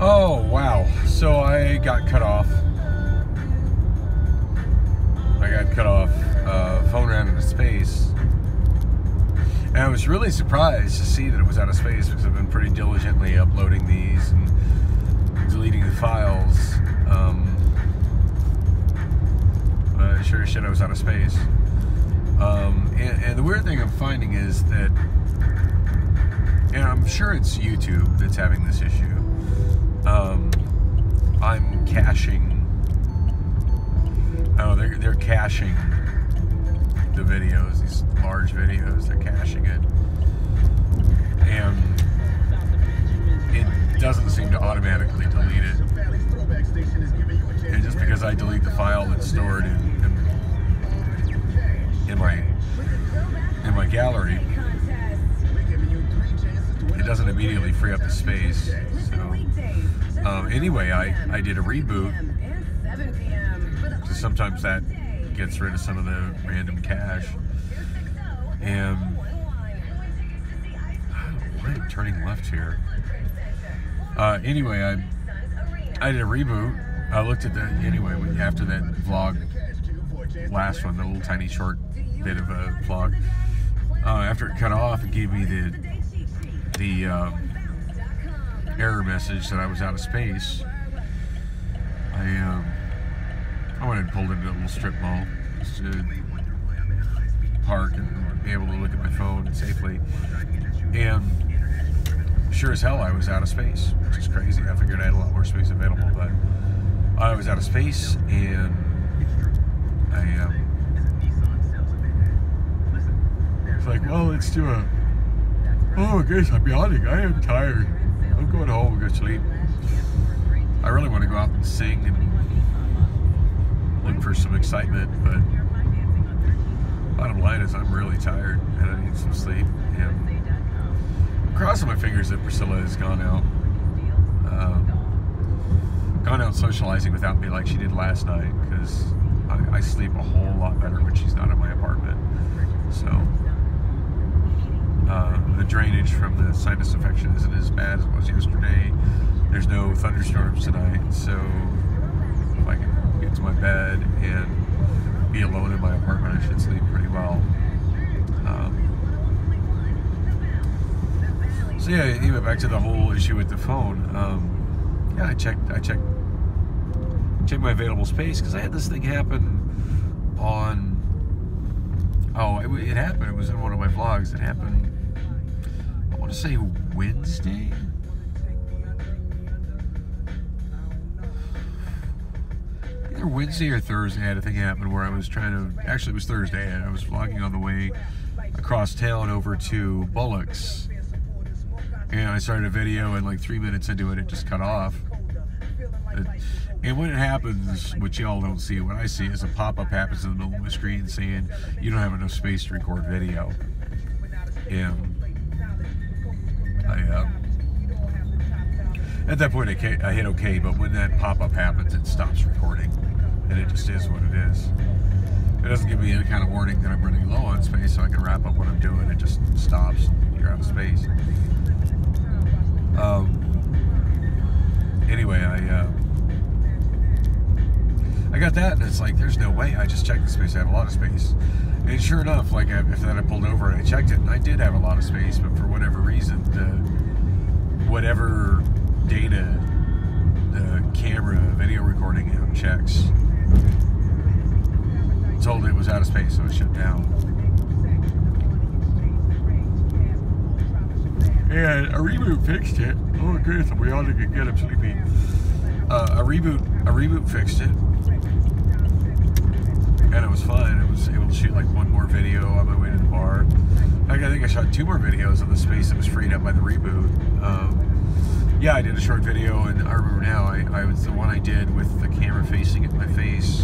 Oh, wow. So I got cut off. Phone ran out of space. And I was really surprised to see that it was out of space because I've been pretty diligently uploading these and deleting the files. Sure as shit I was out of space. And the weird thing I'm finding is that, and I'm sure it's YouTube that's having this issue, I'm caching, they're caching the videos, these large videos, they're caching it, and it doesn't seem to automatically delete it. And just because I delete the file that's stored in my gallery, it doesn't immediately free up the space. So anyway, I did a reboot, so sometimes that gets rid of some of the random cache. And I'm turning left here. Anyway, I did a reboot. I looked at that anyway after that vlog, last one, the little tiny short bit of a vlog. After it cut off, it gave me the error message that I was out of space. I went and pulled into a little strip mall just to park and be able to look at my phone safely. And sure as hell, I was out of space, which is crazy. I figured I had a lot more space available, but I was out of space, and it's like, well, let's do a, I guess I'm yawning. I am tired. I'm going home and go to sleep. I really want to go out and sing and look for some excitement, but bottom line is I'm really tired and I need some sleep. And I'm crossing my fingers that Priscilla has gone out socializing without me like she did last night, because I sleep a whole lot better when she's not in my apartment. So the drainage from the sinus infection isn't as bad as it was yesterday. There's no thunderstorms tonight, so if I can get to my bed and be alone in my apartment, I should sleep pretty well. So yeah, even back to the whole issue with the phone. Yeah, I checked my available space, because I had this thing happen on, it happened, it was in one of my vlogs. It happened, I want to say Wednesday? Either Wednesday or Thursday, I had a thing happen where I was actually it was Thursday, and I was vlogging on the way across town over to Bullock's. And I started a video, and like 3 minutes into it, it just cut off. And when it happens, what y'all don't see, what I see is a pop-up happens in the middle of the screen saying you don't have enough space to record video. And at that point I hit OK, but when that pop-up happens, it stops recording, and it just is what it is. It doesn't give me any kind of warning that I'm running low on space, so I can wrap up what I'm doing. It just stops. You're out of space. Anyway, I got that, and it's like, there's no way. I just checked the space. I have a lot of space. And sure enough, like, after that I pulled over and I checked it, and I did have a lot of space, but for whatever reason, whatever data the camera video recording app checks told it was out of space, so it shut down. And a reboot fixed it. Oh goodness, we all get good. I'm sleepy. A reboot fixed it, and it was fine. I was able to shoot like one more video on my way to the bar. I think I shot 2 more videos of the space that was freed up by the reboot. Yeah, I did a short video, and I remember now, I was the one I did with the camera facing at my face.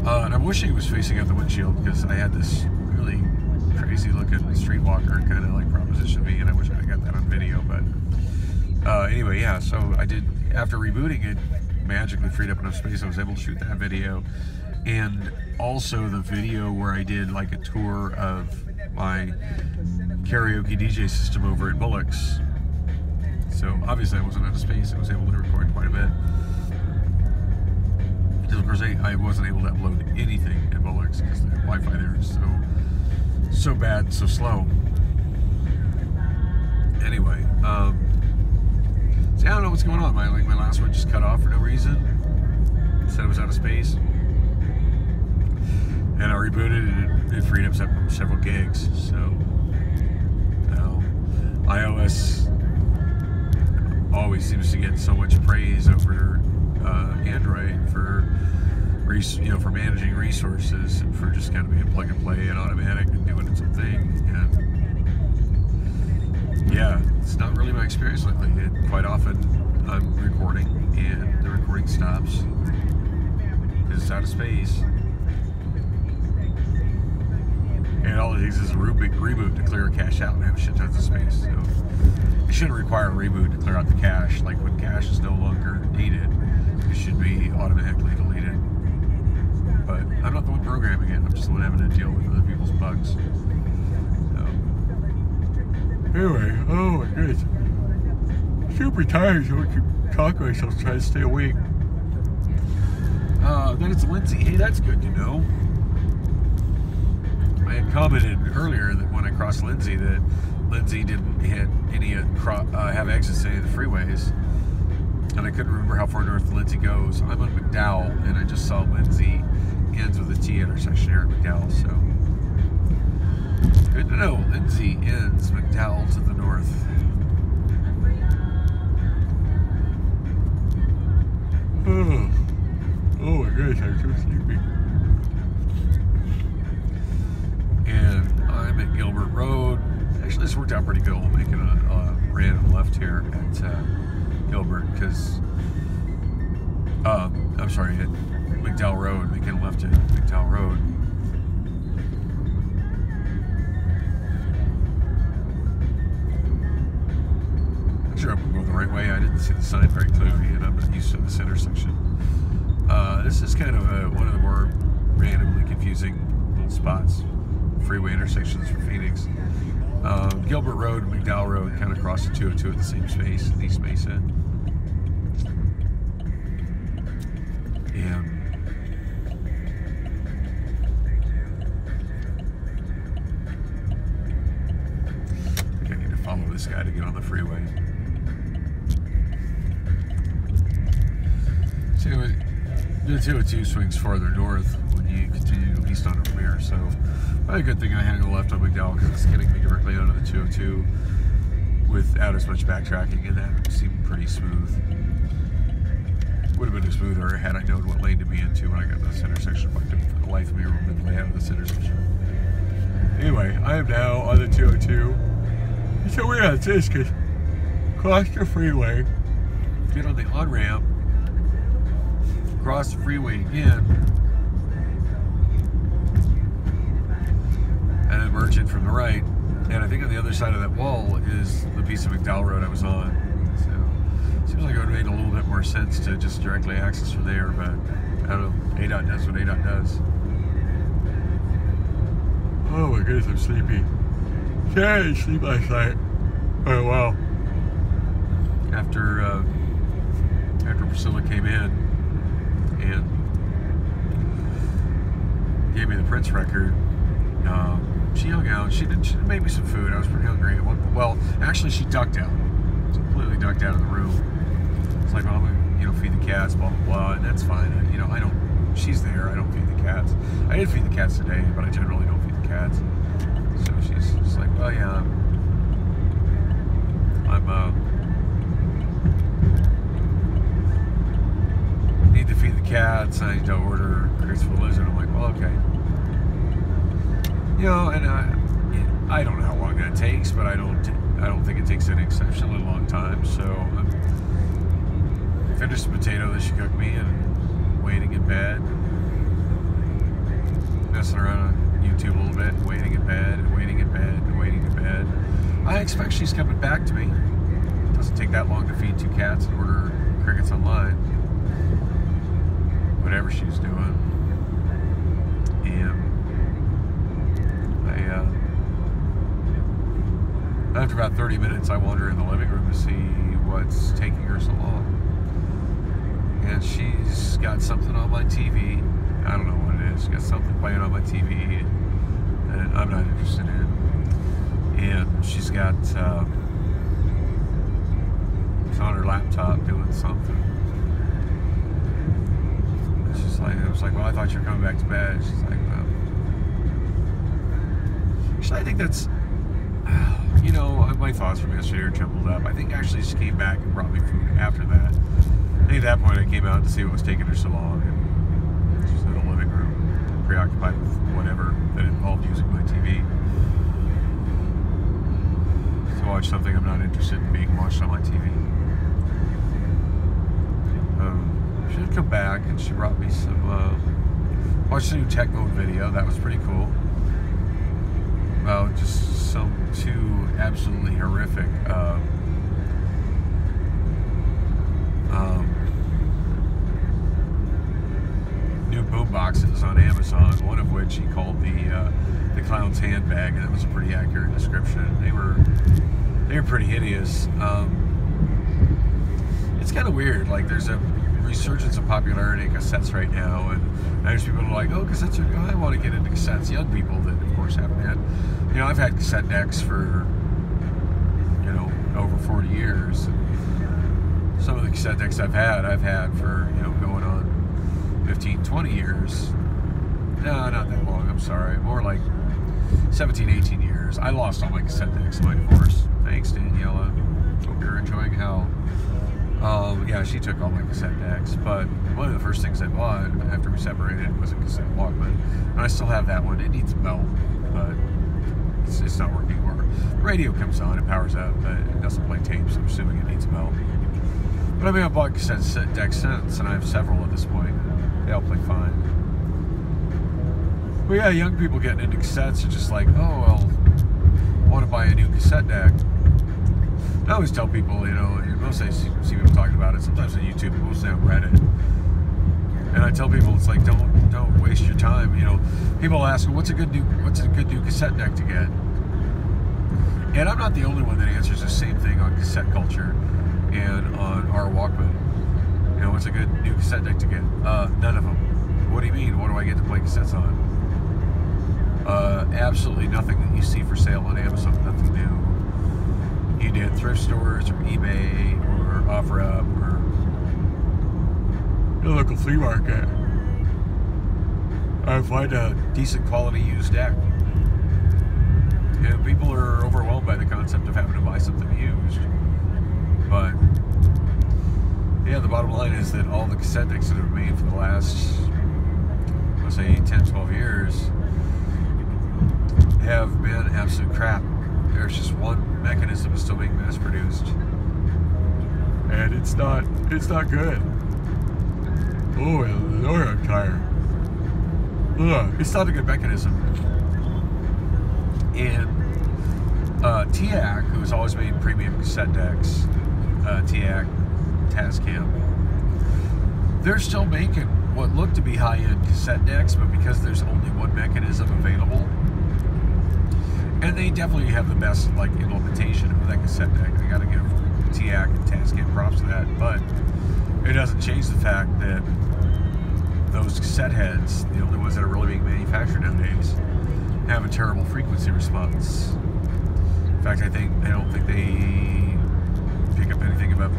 And I'm wishing it was facing out the windshield, because I had this really crazy looking streetwalker kind of like proposition me, and I wish I got that on video. But anyway, yeah, so I did, after rebooting it, magically freed up enough space, I was able to shoot that video. And also the video where I did like a tour of my karaoke DJ system over at Bullock's. So obviously I wasn't out of space. I was able to record quite a bit. Because of course I wasn't able to upload anything in Bullocks because the Wi-Fi there is so bad and so slow. Anyway, see, I don't know what's going on. My last one just cut off for no reason. Said it was out of space. And I rebooted and it freed up several gigs. So now iOS always seems to get so much praise over Android for for managing resources and for just kind of being plug and play and automatic and doing its own thing. And yeah, it's not really my experience lately. Quite often I'm recording and the recording stops because it's out of space. And all it takes is a reboot to clear a cache out and have shit tons of space. So it shouldn't require a reboot to clear out the cache. Like when cache is no longer needed, it should be automatically deleted. But I'm not the one programming it. I'm just the one having to deal with other people's bugs. Anyway, oh my goodness. Super tired, so I keep talking myself trying to stay awake. Then it's Lindsay. Hey, that's good to know. I had commented earlier that when I crossed Lindsay that Lindsay didn't have exits to any of the freeways. And I couldn't remember how far north Lindsay goes. I'm on McDowell, and I just saw Lindsay ends with a T intersection here at McDowell, so good to know. Lindsay ends McDowell to the north. Oh my goodness, I'm so sleepy. And I'm at Gilbert Road. Actually, this worked out pretty good. We're making a random left here at Gilbert because, I'm sorry, at McDowell Road, making a left at McDowell Road. Sure I'm going the right way. I didn't see the sign very clearly, and I'm not used to this intersection. This is kind of one of the more randomly confusing little spots, freeway intersections for Phoenix. Gilbert Road and McDowell Road kind of cross the 202 at the same space in East Mesa. And I think I need to follow this guy to get on the freeway. So the 202 swings farther north when you continue east on from here, so probably a good thing I had to go left on McDowell because it's getting me directly onto the 202 without as much backtracking, and that seemed pretty smooth. Would have been smoother had I known what lane to be into when I got to this intersection, but I couldn't for the life of me remember the layout of this intersection. Anyway, I am now on the 202. It's so weird how it is because cross the freeway, get on the on-ramp, cross the freeway again, and then merge in from the right. And I think on the other side of that wall is the piece of McDowell Road I was on. So it seems like it would have made a little bit more sense to just directly access from there, but I don't know. ADOT does what ADOT does. Oh my goodness, I'm sleepy. Yeah, I didn't sleep last night. Oh wow. After Priscilla came in and gave me the Prince record, she hung out. She made me some food. I was pretty hungry. Well, actually, she ducked out. She completely ducked out of the room. It's like, well, I'm gonna, feed the cats, blah blah blah, and that's fine. I don't. She's there. I don't feed the cats. I did feed the cats today, but I generally don't feed the cats. So she's just like, well, yeah, need to feed the cats. I need to order crickets for the lizard. I'm like, well, okay. And I don't know how long that takes, but I don't think it takes an exceptionally long time. So I'm finished the potato that she cooked me and waiting in bed, messing around on YouTube a little bit, waiting in bed, and waiting in bed, and waiting in bed. I expect she's coming back to me. It doesn't take that long to feed 2 cats and order crickets online. Whatever she's doing. And after about 30 minutes, I wander in the living room to see what's taking her so long. And she's got something on my TV. I don't know what it is. She's got something playing on my TV that I'm not interested in. And she's got it's on her laptop doing something. And she's like, I was like, well, I thought you were coming back to bed. She's like, well. Actually, I think that's, you know, my thoughts from yesterday are jumbled up. I think actually she came back and brought me food after that. I think at that point I came out to see what was taking her so long, and she's in the living room, preoccupied with whatever that involved using my TV. To watch something I'm not interested in being watched on my TV. She did come back and she brought me some, watched a new tech mode video. That was pretty cool. About just some two absolutely horrific new boom boxes on Amazon, one of which he called the clown's handbag, and that was a pretty accurate description. They were pretty hideous. It's kind of weird, like there's a resurgence of popularity in cassettes right now, and there's people who are like, oh, cassettes are, I want to get into cassettes. Young people that of course haven't had, you know, I've had cassette decks for, you know, over 40 years. Some of the cassette decks I've had for, you know, going on 15, 20 years. No, not that long, I'm sorry. More like 17, 18 years. I lost all my cassette decks in my divorce. Thanks, Daniela. Hope you're enjoying hell. Yeah, she took all my cassette decks, but one of the first things I bought after we separated was a cassette Walkman, and I still have that one. It needs a belt, but it's not working anymore. The radio comes on, it powers up, but it doesn't play tapes, so I'm assuming it needs a belt. But I mean, I've bought cassette decks since, and I have several at this point. They all play fine. But yeah, young people getting into cassettes are just like, oh, well, I want to buy a new cassette deck. I always tell people, you know, mostly I see people talking about it, sometimes on YouTube, mostly on Reddit. And I tell people, it's like, don't waste your time. You know, people ask, what's a good new cassette deck to get? And I'm not the only one that answers the same thing on cassette culture and on our Walkman. You know, what's a good new cassette deck to get? None of them. What do you mean? What do I get to play cassettes on? Absolutely nothing that you see for sale on Amazon. Nothing new. You did thrift stores or eBay or OfferUp or your local flea market. I find a decent quality used deck. And people are overwhelmed by the concept of having to buy something used. But yeah, the bottom line is that all the cassette decks that have been made for the last, let's say, 10, 12 years have been absolute crap. There's just one mechanism still being mass produced, and it's not good. Oh, Lord, I'm tired. Ugh, it's not a good mechanism. And TIAC, who's always made premium cassette decks, TIAC, Tascam, they're still making what look to be high-end cassette decks, but because there's only one mechanism available. And they definitely have the best, like, implementation of that cassette deck. I gotta give TIAC and Tascam props to that, but it doesn't change the fact that those cassette heads, the only ones that are really being manufactured nowadays, have a terrible frequency response. In fact, I don't think they pick up anything above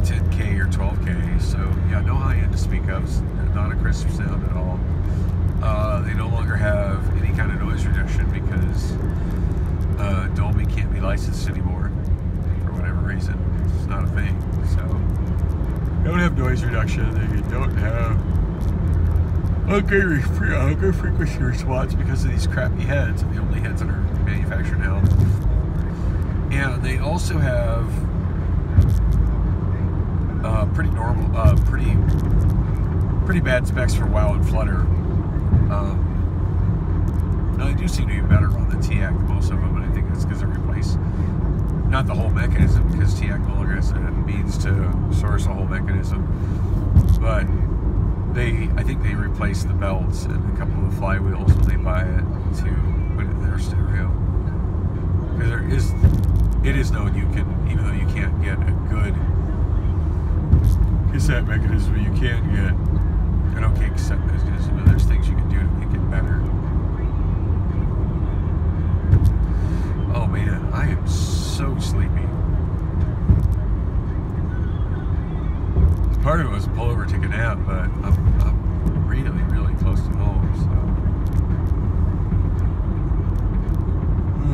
10K or 12K. So yeah, no high end to speak of. Not a crisp sound at all. They no longer have any kind of noise reduction because Dolby can't be licensed anymore for whatever reason. It's not a thing. So they don't have noise reduction. They don't have a good frequency response because of these crappy heads, and the only heads that are manufactured now. And they also have pretty bad specs for WoW and Flutter. Now they do seem to be better on the TIAC than most of them, and I think that's because they replace not the whole mechanism, because TIAC no longer has a means to source the whole mechanism, but I think they replace the belts and a couple of the flywheels when they buy it to put it in their stereo. Because it is known you can, even though you can't get a good cassette mechanism, you can get an okay cassette mechanism, and there's things you can do to make it better. Oh man, I am so sleepy. Part of it was to pull over, take a nap, but I'm really, really close to home, so.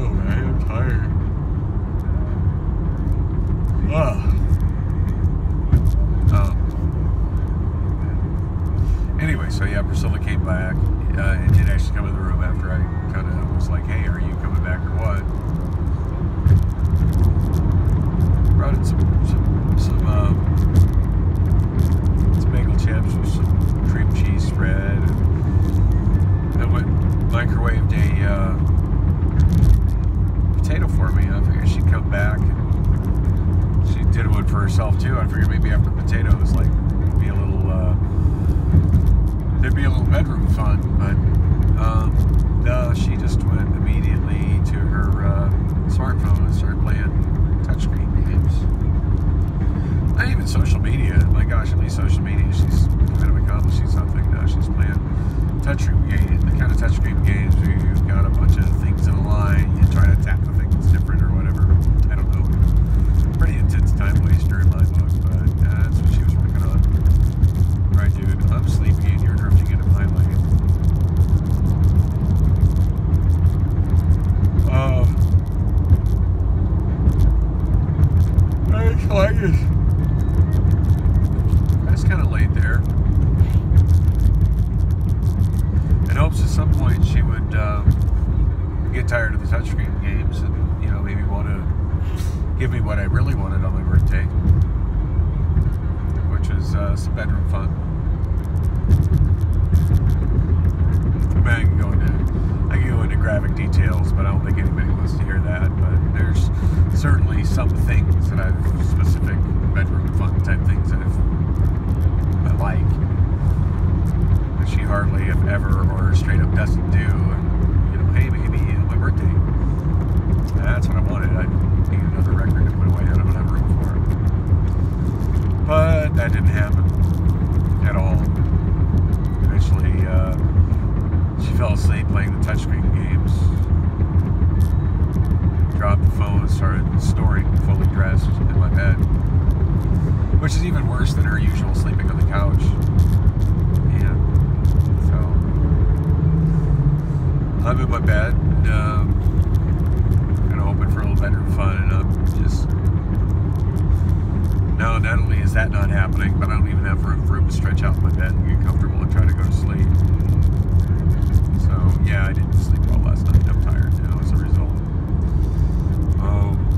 Oh man, I'm tired. Anyway, so yeah, Priscilla came back and did actually come in the room after I kind of was like, hey, are you coming back or what? Brought in some bagel chips with some cream cheese spread, and went microwaved a potato for me. I figured she'd come back. She did one for herself too. I figured maybe after potatoes, like, be a little, there'd be a little bedroom fun, but no, she just went immediately to her smartphone and started playing touchscreen games. Not even social media. My gosh, at least social media, she's kind of accomplishing something now. She's playing touchscreen games, the kind of touchscreen games where you've got a bunch of things in a line, you try to tap the thing that's different or whatever. I don't know. Pretty intense time waster in my book, but that's what she was working on. Right, dude, I'm sleepy and you're drifting into my lane. I just kind of laid there in hopes at some point she would get tired of the touchscreen games and, you know, maybe want to give me what I really wanted on my birthday, which is some bedroom fun. I can go into graphic details, but I don't think anybody wants to hear that. But there's certainly some things that I've, specific bedroom fun type things that I like, that she hardly, if ever, or straight up doesn't do. And, you know, hey, maybe on my birthday, that's what I wanted. I need another record to put away. I don't have room for it. But that didn't happen at all. Eventually, she fell asleep playing the touchscreen games, dropped the phone and started snoring fully dressed in my bed, which is even worse than her usual sleeping on the couch. Yeah. So I'm in my bed, kind of hoping for a little bedroom fun, and I'm just, now not only is that not happening, but I don't even have room to stretch out in my bed and get comfortable and try to go to sleep. So yeah, I didn't sleep well last night. I'm tired now as a result.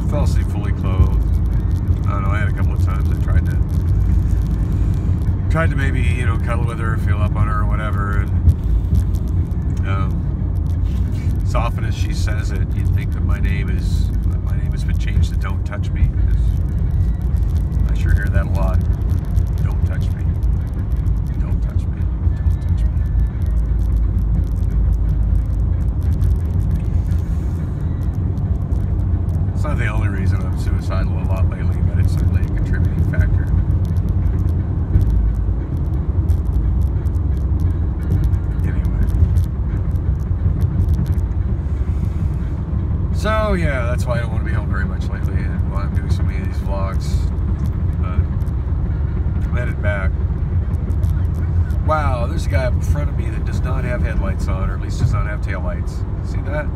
Fell asleep fully clothed. I don't know, I had a couple of times I tried to maybe, you know, cuddle with her, feel up on her or whatever, and as often as she says it, you'd think that my name has been changed to Don't Touch Me, because I sure hear that a lot. Don't touch me. Don't touch me. Don't touch me. It's not the only reason I'm suicidal a lot lately, but it's certainly a contributing factor. Anyway. So yeah, that's why I don't want to be home very much lately, and why I'm doing so many of these vlogs. But I'm headed back. Wow, there's a guy up in front of me that does not have headlights on, or at least does not have taillights. See that?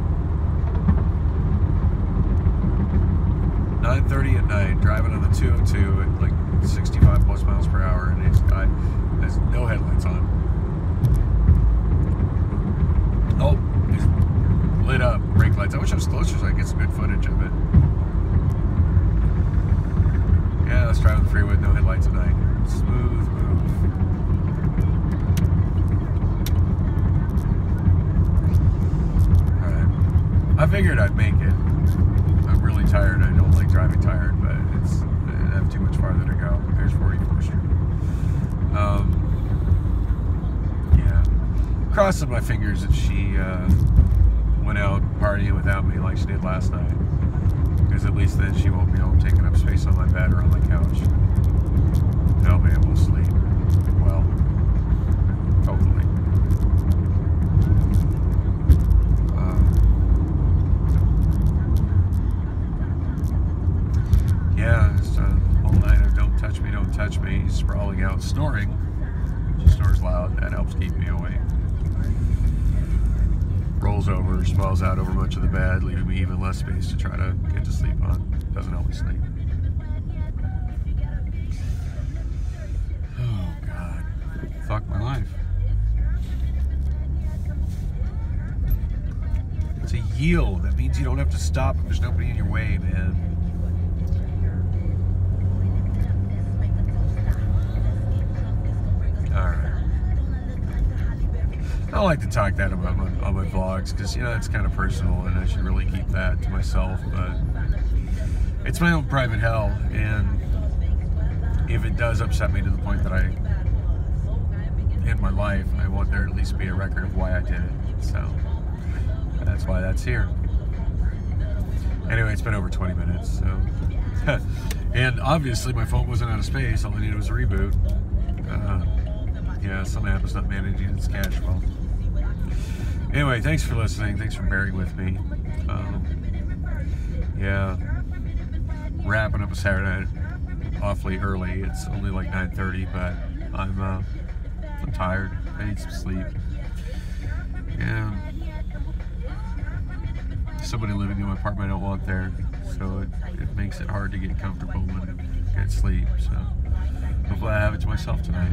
9:30 at night, driving on the 202 at like 65 plus miles per hour, and this guy has no headlights on. Oh, he's lit up, brake lights. I wish I was closer so I could get some good footage of it. Yeah, let's drive on the freeway with no headlights at night. Smooth move. Alright. I figured I'd make it. I'm really tired. I don't like driving tired, but I have too much farther to go. There's 44th Street. Yeah. Crossing my fingers if she went out partying without me like she did last night. Because at least then she won't be all taking up space on my bed or on my couch. And I'll be able to sleep well. Totally. Yeah, it's a whole night of don't touch me, sprawling out, snoring. She snores loud, that helps keep me awake. Rolls over, sprawls out over much of the bed, leaving me even less space to try to get to sleep on. Doesn't help me sleep. Oh, God. Fuck my life. It's a yield. That means you don't have to stop if there's nobody in your way, man. Alright. I like to talk that about on my vlogs because, you know, it's kind of personal and I should really keep that to myself, but it's my own private hell, and if it does upset me to the point that I end my life, I want there to at least be a record of why I did it, so that's why that's here. Anyway, it's been over 20 minutes, so and obviously my phone wasn't out of space, all I needed was a reboot. Yeah, some app is not managing its cache well. Anyway, thanks for listening. Thanks for bearing with me. Yeah, wrapping up a Saturday night awfully early. It's only like 9:30, but I'm tired. I need some sleep. Yeah, somebody living in my apartment I don't want there, so it makes it hard to get comfortable and get sleep. So hopefully I have it to myself tonight.